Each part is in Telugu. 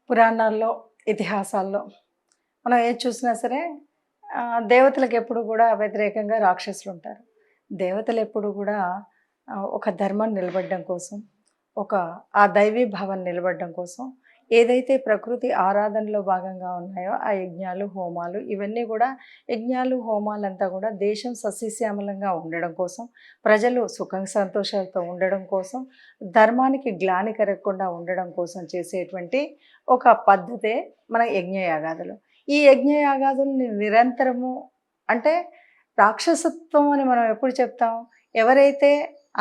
పురాణాల్లో, ఇతిహాసాల్లో మనం ఏది చూసినా సరే దేవతలకు ఎప్పుడు కూడా వ్యతిరేకంగా రాక్షసులుంటారు. దేవతలెప్పుడు కూడా ఒక ధర్మం నిలబడడం కోసం, ఒక ఆ దైవీ భావం నిలబడడం కోసం ఏదైతే ప్రకృతి ఆరాధనలో భాగంగా ఉన్నాయో ఆ యజ్ఞాలు, హోమాలు ఇవన్నీ కూడా యజ్ఞాలు, హోమాలంతా కూడా దేశం సస్యశ్యామలంగా ఉండడం కోసం, ప్రజలు సుఖ సంతోషాలతో ఉండడం కోసం, ధర్మానికి గ్లాని కలగకుండా ఉండడం కోసం చేసేటువంటి ఒక పద్ధతే మన యజ్ఞయాగాదులు. ఈ యజ్ఞయాగాదుల్ని నిరంతరము అంటే రాక్షసత్వం అని మనం ఎప్పుడు చెప్తాం? ఎవరైతే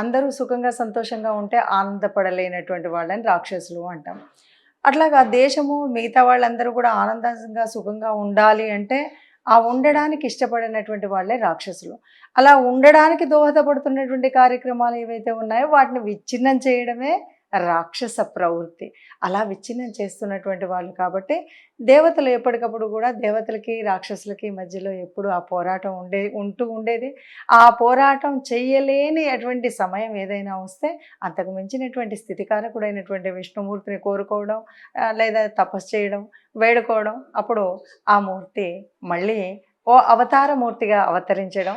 అందరూ సుఖంగా, సంతోషంగా ఉంటే ఆనందపడలేనటువంటి వాళ్ళని రాక్షసులు అంటాం. అట్లాగా దేశము మిగతా వాళ్ళందరూ కూడా ఆనందంగా, సుఖంగా ఉండాలి అంటే, ఆ ఉండడానికి ఇష్టపడినటువంటి వాళ్ళే రాక్షసులు. అలా ఉండడానికి దోహదపడుతున్నటువంటి కార్యక్రమాలు ఏవైతే ఉన్నాయో వాటిని విచ్ఛిన్నం చేయడమే రాక్షస ప్రవృత్తి. అలా విచ్ఛిన్నం చేస్తున్నటువంటి వాళ్ళు కాబట్టి దేవతలు ఎప్పటికప్పుడు కూడా దేవతలకి, రాక్షసులకి మధ్యలో ఎప్పుడు ఆ పోరాటం ఉంటూ ఉండేది. ఆ పోరాటం చెయ్యలేని అటువంటి సమయం ఏదైనా వస్తే అంతకు మించినటువంటి స్థితికారకుడైనటువంటి విష్ణుమూర్తిని కోరుకోవడం, లేదా తపస్సు చేయడం, వేడుకోవడం. అప్పుడు ఆ మూర్తి మళ్ళీ ఓ అవతార మూర్తిగా అవతరించడం,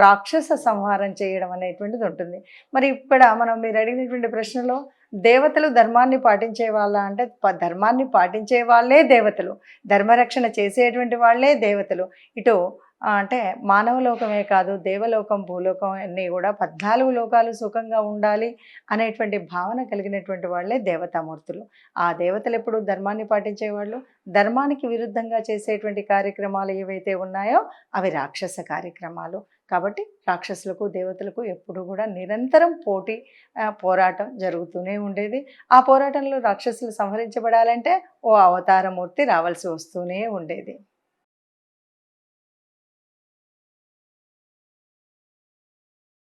రాక్షస సంహారం చేయడం అనేటువంటిది ఉంటుంది. మరి ఇక్కడ మీరు అడిగినటువంటి ప్రశ్నలో దేవతలు ధర్మాన్ని పాటించే వాళ్ళ అంటే ధర్మాన్ని పాటించే వాళ్ళే దేవతలు, ధర్మరక్షణ చేసేటువంటి వాళ్ళే దేవతలు. ఇటు అంటే మానవ లోకమే కాదు, దేవలోకం, భూలోకం అన్నీ కూడా 14 లోకాలు సుఖంగా ఉండాలి అనేటువంటి భావన కలిగినటువంటి వాళ్ళే దేవతామూర్తులు. ఆ దేవతలు ఎప్పుడు ధర్మాన్ని పాటించేవాళ్ళు. ధర్మానికి విరుద్ధంగా చేసేటువంటి కార్యక్రమాలు ఏవైతే ఉన్నాయో అవి రాక్షస కార్యక్రమాలు. కాబట్టి రాక్షసులకు, దేవతలకు ఎప్పుడు కూడా నిరంతరం పోరాటం జరుగుతూనే ఉండేది. ఆ పోరాటంలో రాక్షసులు సంహరించబడాలంటే ఓ అవతారమూర్తి రావాల్సి వస్తూనే ఉండేది.